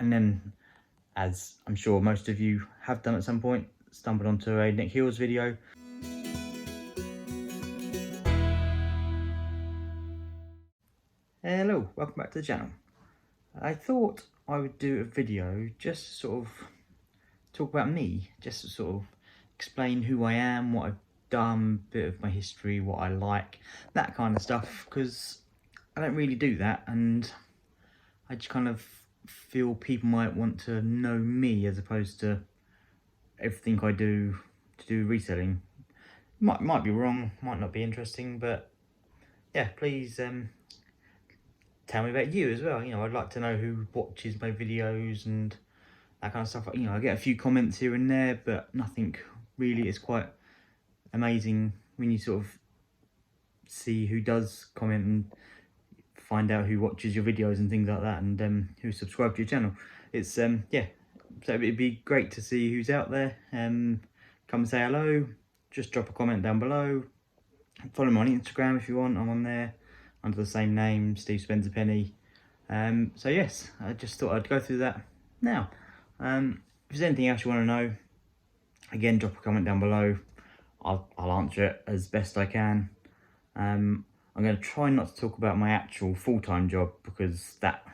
And then, as I'm sure most of you have done at some point, stumbled onto a Nick Hills video. Hello, welcome back to the channel. I thought I would do a video just to sort of talk about me, just to sort of explain who I am, what I've done, a bit of my history, what I like, that kind of stuff, because I don't really do that, and I just kind of feel people might want to know me as opposed to everything I do to do reselling. Might be wrong, might not be interesting, but yeah, please tell me about you as well. You know, I'd like to know who watches my videos and that kind of stuff. You know, I get a few comments here and there, but nothing really. Is quite amazing when you sort of see who does comment and find out who watches your videos and things like that, and who subscribe to your channel. It's yeah, so it'd be great to see who's out there. Come say hello, just drop a comment down below. Follow me on Instagram if you want, I'm on there under the same name, Steve Spencer Penny. So yes, I just thought I'd go through that now. If there's anything else you want to know, again, drop a comment down below. I'll answer it as best I can. I'm going to try not to talk about my actual full-time job, because that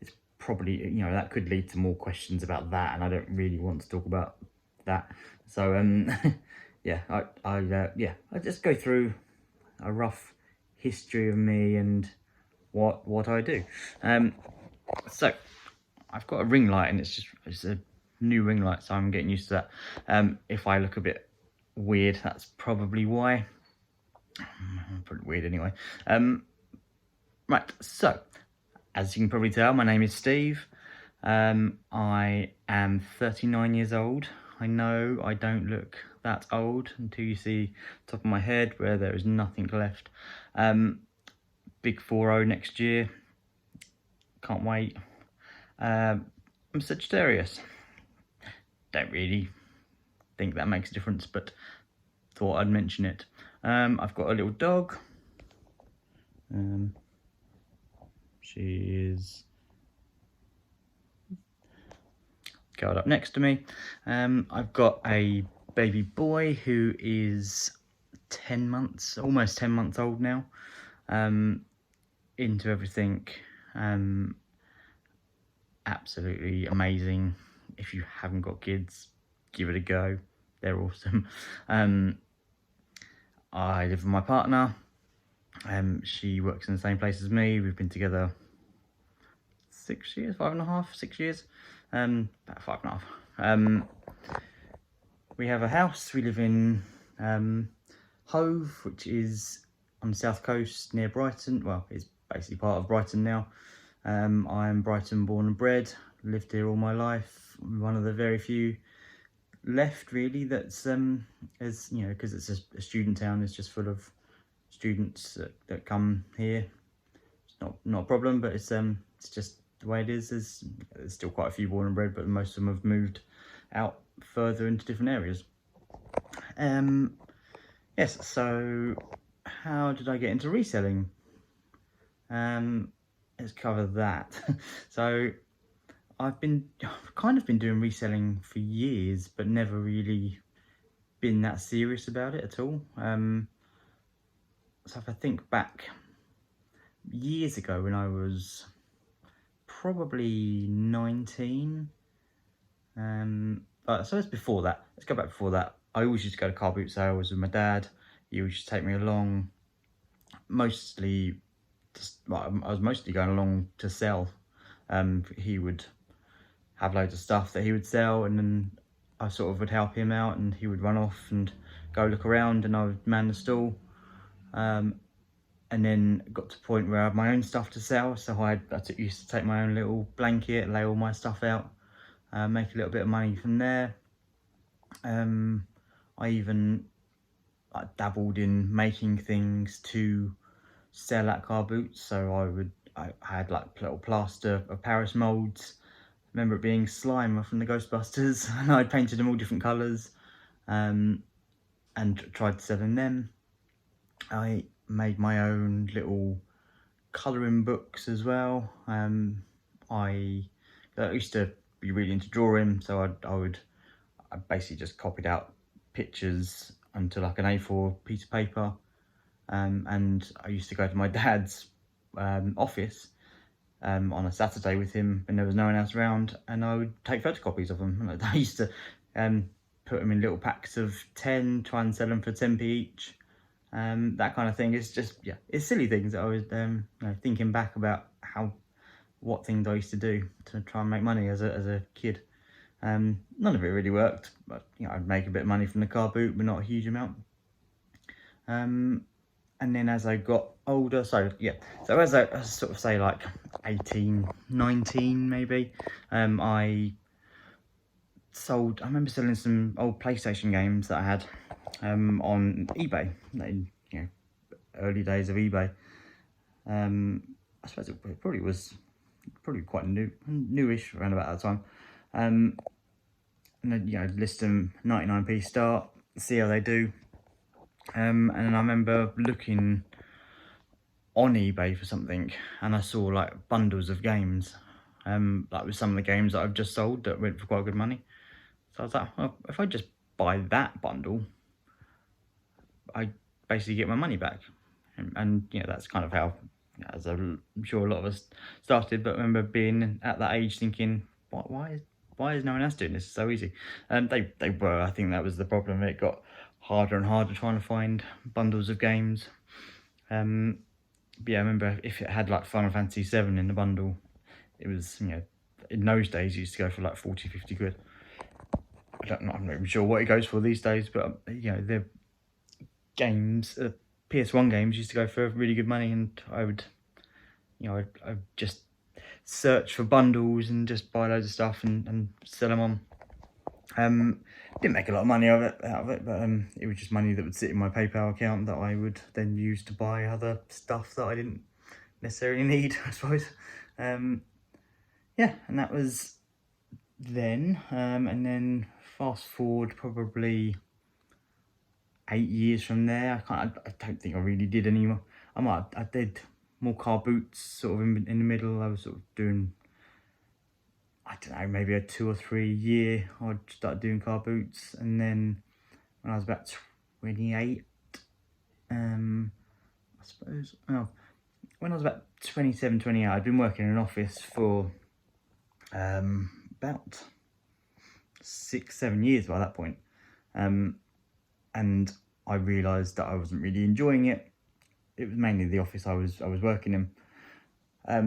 is probably, you know, that could lead to more questions about that, and I don't really want to talk about that. So yeah, I just go through a rough history of me and what I do. So I've got a ring light, and it's a new ring light, so I'm getting used to that. If I look a bit weird, that's probably why. Pretty weird anyway. Right, so as you can probably tell, my name is Steve. I am 39 years old. I know I don't look that old until you see top of my head where there is nothing left. Big 40 next year. Can't wait. I'm Sagittarius. Don't really think that makes a difference, but thought I'd mention it. I've got a little dog. She is curled up next to me. I've got a baby boy who is 10 months, almost 10 months old now. Into everything. Absolutely amazing. If you haven't got kids, give it a go. They're awesome. I live with my partner. She works in the same place as me. We've been together 6 years, 5.5, 6 years. About 5.5. We have a house. We live in Hove, which is on the south coast near Brighton. Well, it's basically part of Brighton now. I'm Brighton born and bred, lived here all my life. One of the very few left really that's as you know, because it's a student town, it's just full of students that come here. It's not a problem, but it's just the way it is. There's still quite a few born and bred, but most of them have moved out further into different areas. Yes, so how did I get into reselling? Let's cover that. So I've kind of been doing reselling for years, but never really been that serious about it at all. So if I think back years ago, when I was probably 19, so it's before that. Let's go back before that. I always used to go to car boot sales with my dad. He used to take me along, mostly I was mostly going along to sell. He would have loads of stuff that he would sell, and then I sort of would help him out, and he would run off and go look around, and I would man the stall. And then got to the point where I had my own stuff to sell, so I used to take my own little blanket, lay all my stuff out, make a little bit of money from there. I even dabbled in making things to sell at car boots, so I had like little plaster of Paris molds. Remember it being slime from the Ghostbusters, and I'd painted them all different colours, and tried selling them. I made my own little colouring books as well. I I used to be really into drawing, so I basically just copied out pictures onto like an A4 piece of paper, and I used to go to my dad's office on a Saturday with him when there was no one else around, and I would take photocopies of them. And I used to put them in little packs of 10, try and sell them for 10p each. That kind of thing. It's just, yeah, it's silly things that I was thinking back about what things I used to do to try and make money as a kid. None of it really worked, but I'd make a bit of money from the car boot, but not a huge amount. And then as I got older, so as I sort of say like 18, 19 maybe, I remember selling some old PlayStation games that I had on eBay, early days of eBay. I suppose it probably was quite newish around about that time. And then, list them 99p start, see how they do. And I remember looking on eBay for something, and I saw like bundles of games, like with some of the games that I've just sold that went for quite good money. So I was like, well, if I just buy that bundle, I basically get my money back. And that's kind of how, as I'm sure a lot of us started, but I remember being at that age thinking, why is no one else doing this? It's so easy. And they were. I think that was the problem. It got harder and harder trying to find bundles of games. But yeah, I remember if it had like Final Fantasy 7 in the bundle, it was, in those days, it used to go for like 40, 50 quid. I'm not even sure what it goes for these days, but the games, PS1 games used to go for really good money, and I would, I'd just search for bundles and just buy loads of stuff and sell them on. Didn't make a lot of money out of it, but it was just money that would sit in my PayPal account that I would then use to buy other stuff that I didn't necessarily need, I suppose. Yeah, and that was then. And then fast forward probably 8 years from there. I don't think I really did any more. I did more car boots sort of in the middle. I was sort of doing, I don't know, maybe a 2 or 3 year I'd start doing car boots. And then when I was about 28, I suppose, when I was about 27, 28, I'd been working in an office for about 6, 7 years by that point. And I realised that I wasn't really enjoying it. It was mainly the office I was working in.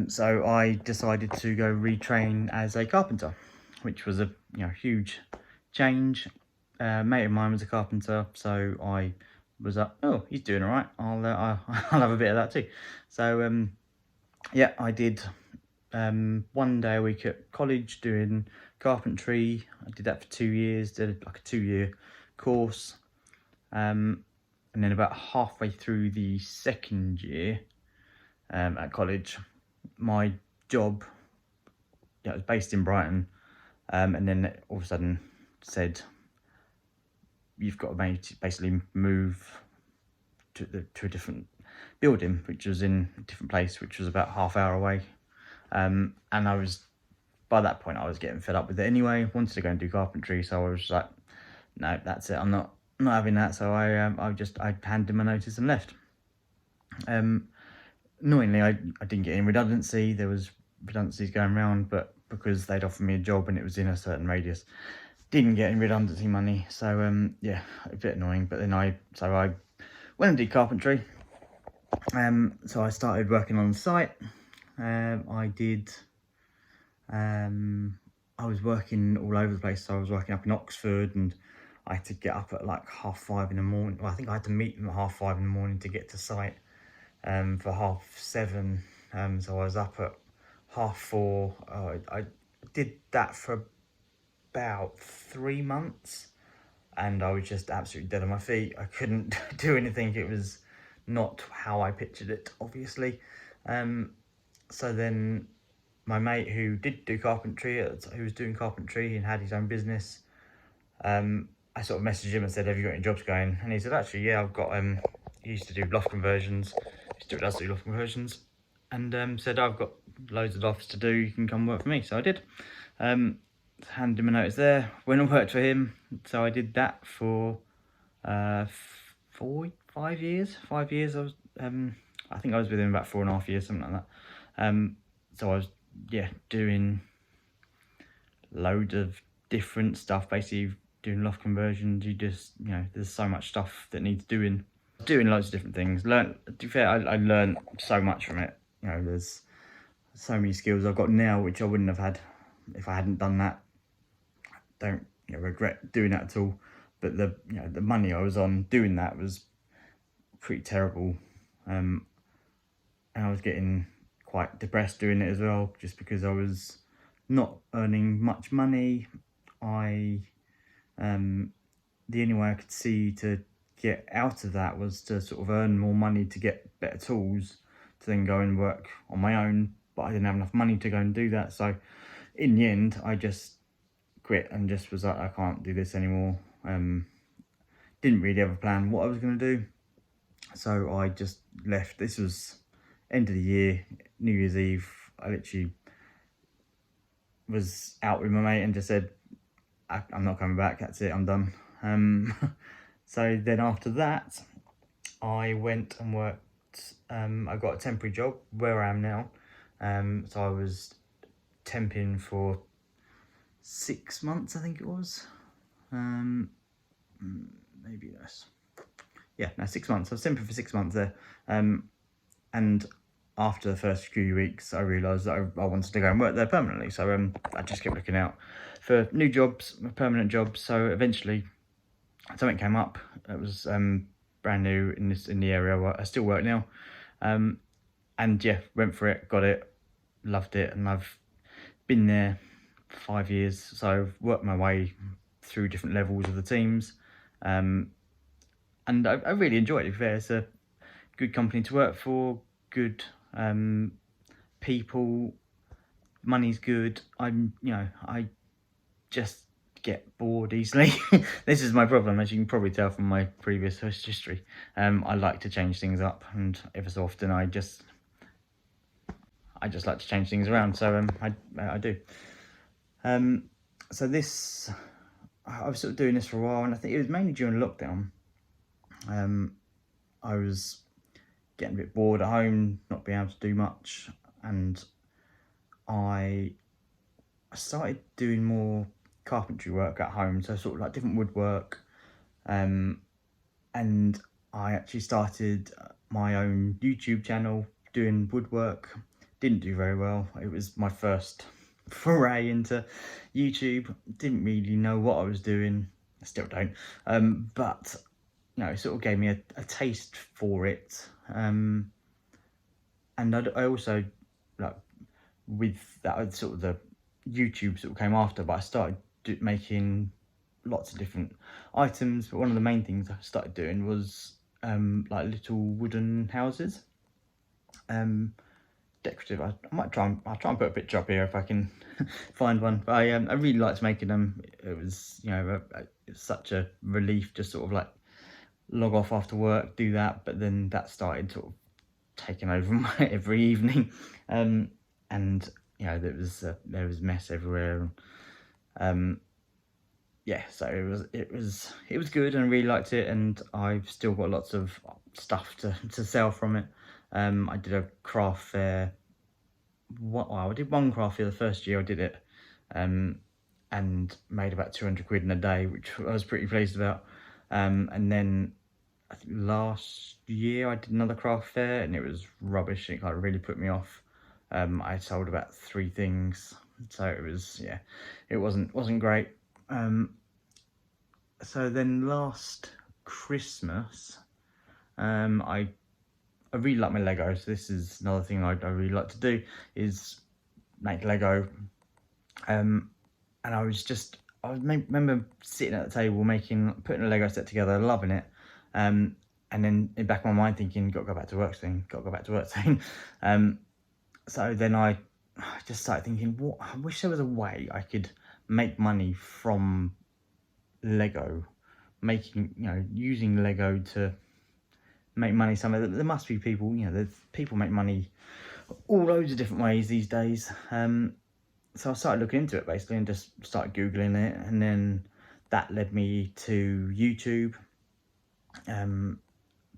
So I decided to go retrain as a carpenter, which was a huge change. A mate of mine was a carpenter, so I was like, oh, he's doing all right. I'll have a bit of that too. So yeah, I did 1 day a week at college doing carpentry. I did that for 2 years. Did like a 2-year course. And then about halfway through the second year at college, my job, it was based in Brighton, and then all of a sudden said, you've got to basically move to a different building, which was in a different place, which was about half-hour away. And by that point, I was getting fed up with it anyway. Wanted to go and do carpentry, so I was like, no, that's it. I'm not having that. So I handed my notice and left. Annoyingly, I didn't get any redundancy. There was redundancies going around, but because they'd offered me a job and it was in a certain radius, didn't get any redundancy money. So yeah, a bit annoying. But then I went and did carpentry. So I started working on the site. I was working all over the place. So I was working up in Oxford, and I had to get up at like 5:30 in the morning. Well, I think I had to meet them at 5:30 in the morning to get to site for 7:30. So I was up at 4:30. I did that for about 3 months, and I was just absolutely dead on my feet. I couldn't do anything. It was not how I pictured it, obviously. So then my mate who did do carpentry, who was doing carpentry and had his own business, I sort of messaged him and said, have you got any jobs going? And he said, actually, yeah, I've got, he used to do loft conversions, he still does do loft conversions, and said, I've got loads of offers to do, you can come work for me. So I did. Handed him a notice there, went and worked for him. So I did that for 5 years. 5 years. I was, I think I was with him about 4.5 years, something like that. So I was, doing loads of different stuff, basically doing loft conversions. You just, there's so much stuff that needs doing loads of different things. To be fair, I learned so much from it. There's so many skills I've got now which I wouldn't have had if I hadn't done that. Don't regret doing that at all. But the money I was on doing that was pretty terrible, and I was getting quite depressed doing it as well, just because I was not earning much money. The only way I could see to get out of that was to sort of earn more money to get better tools to then go and work on my own, but I didn't have enough money to go and do that. So in the end, I just quit and just was like, I can't do this anymore. Didn't really have a plan what I was going to do, so I just left. This was end of the year, New Year's Eve. I literally was out with my mate and just said, I'm not coming back, that's it, I'm done. So then after that, I went and worked, I got a temporary job where I am now. So I was temping for 6 months, I think it was. Maybe less. Yeah, no, 6 months. I was temping for 6 months there. And after the first few weeks, I realised that I wanted to go and work there permanently. So I just kept looking out for new jobs, permanent jobs. So eventually, something came up. It was brand new in the area where I still work now. And yeah, went for it, got it, loved it, and I've been there for 5 years. So I've worked my way through different levels of the teams, and I really enjoyed it. It's a good company to work for, good people, money's good. I just get bored easily. This is my problem, as you can probably tell from my previous history. I like to change things up, and ever so often I just like to change things around. So I do. So this, I was sort of doing this for a while, and I think it was mainly during lockdown. I was getting a bit bored at home, not being able to do much, and I started doing more carpentry work at home, so sort of like different woodwork, and I actually started my own YouTube channel doing woodwork. Didn't do very well. It was my first foray into YouTube. Didn't really know what I was doing. I still don't, but it sort of gave me a taste for it. And I also, like, with that, sort of the YouTube sort of came after, but I started making lots of different items. But one of the main things I started doing was like little wooden houses, decorative. I'll try and put a picture up here if I can find one. But I really liked making them. It was it's such a relief, just sort of like log off after work, do that. But then that started sort of taking over my every evening, and there was mess everywhere. Yeah, so it was good, and I really liked it, and I've still got lots of stuff to sell from it. I did a craft fair. I did one craft fair the first year I did it, and made about 200 quid in a day, which I was pretty pleased about. And then I think last year I did another craft fair, and it was rubbish. It like really put me off. I sold about 3 things, so it was, it wasn't great. So then last Christmas, I really like my Lego. So this is another thing I really like to do, is make Lego. And I remember sitting at the table putting a Lego set together, loving it. And then in the back of my mind thinking, gotta go back to work soon. So then I just started thinking, I wish there was a way I could make money from Lego, using Lego to make money somewhere. There must be people, there's people make money all loads of different ways these days. So I started looking into it basically and just started Googling it, and then that led me to YouTube.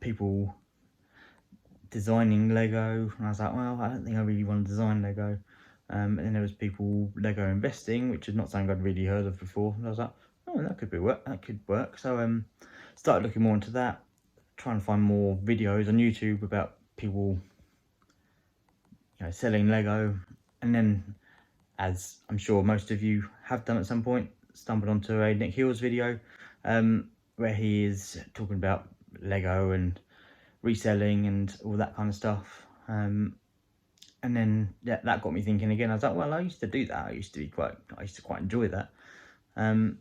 People designing Lego, and I was like, well, I don't think I really want to design Lego. And then there was people Lego investing, which is not something I'd really heard of before. And I was like, oh, that could work. So started looking more into that, trying to find more videos on YouTube about people, selling Lego. And then, as I'm sure most of you have done at some point, stumbled onto a Nick Hills video where he is talking about Lego and reselling and all that kind of stuff. And then that got me thinking again. I was like, well, I used to do that. I used to quite enjoy that. And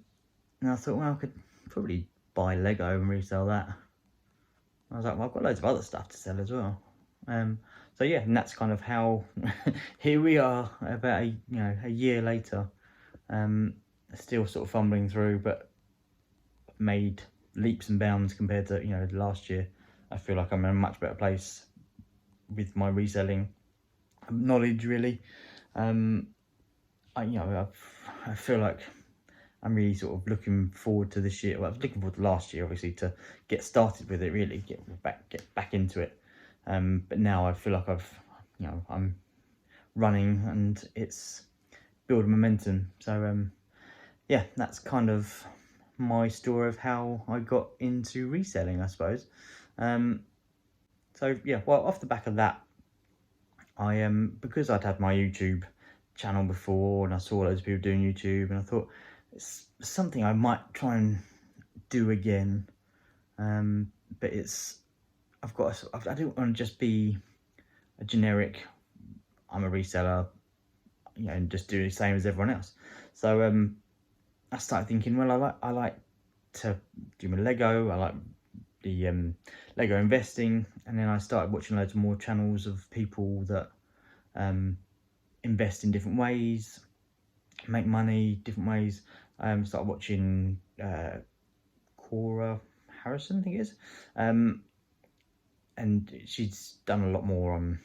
I thought, well, I could probably buy Lego and resell that. I was like, well, I've got loads of other stuff to sell as well. So yeah, and that's kind of how here we are about a year later, still sort of fumbling through, but made leaps and bounds compared to last year. I feel like I'm in a much better place with my reselling knowledge, really. I feel like I'm really sort of looking forward to this year. Well, I was looking forward to last year, obviously, to get started with it, really, get back into it. But now I feel like I'm running and it's building momentum. So yeah, that's kind of my story of how I got into reselling, I suppose. So yeah, well, off the back of that, because I'd had my YouTube channel before and I saw loads of people doing YouTube, and I thought it's something I might try and do again. But I don't want to just be a generic, I'm a reseller, and just do the same as everyone else. So I started thinking, well, I like to do my Lego, I like the Lego investing, and then I started watching loads more channels of people that invest in different ways, make money different ways. Started watching Cora Harrison, I think it is, and she's done a lot more on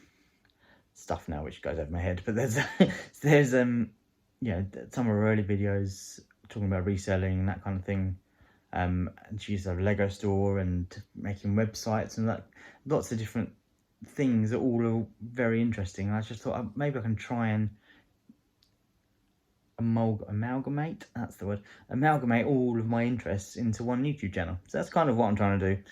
stuff now which goes over my head, but there's some of her early videos talking about reselling and that kind of thing. And she used to have a Lego store and making websites and lots of different things that all are very interesting. And I just thought maybe I can try and amalgamate all of my interests into one YouTube channel. So that's kind of what I'm trying to do.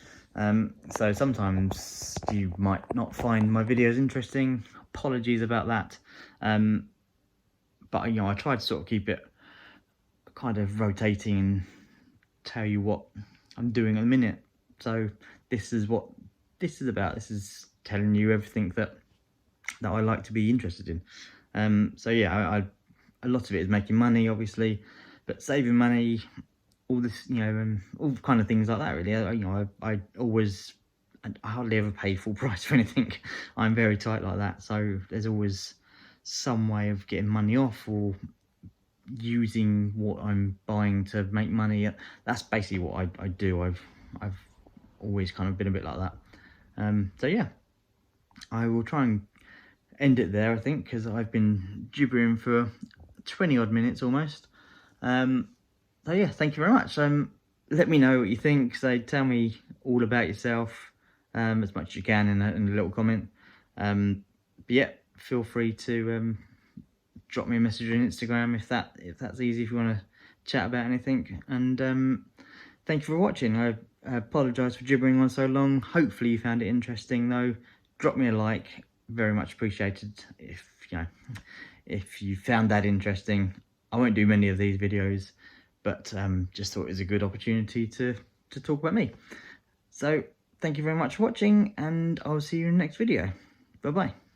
So sometimes you might not find my videos interesting. Apologies about that. But I try to sort of keep it kind of rotating and tell you what I'm doing at the minute. So this is what this is about. This is telling you everything that I like to be interested in. So yeah, a lot of it is making money, obviously, but saving money, all this, all kind of things like that, really. I hardly ever pay full price for anything. I'm very tight like that. So there's always some way of getting money off or using what I'm buying to make money. That's basically what I do. I've always kind of been a bit like that. So yeah, I will try and end it there, I think, because I've been gibbering for 20 odd minutes almost. So yeah, thank you very much. Let me know what you think. So tell me all about yourself, as much as you can in a little comment. But yeah, feel free to drop me a message on Instagram if that's easy, if you want to chat about anything. And thank you for watching. I apologise for gibbering on so long. Hopefully you found it interesting though. Drop me a like, very much appreciated. If you found that interesting. I won't do many of these videos, but just thought it was a good opportunity to talk about me. So thank you very much for watching, and I'll see you in the next video. Bye bye.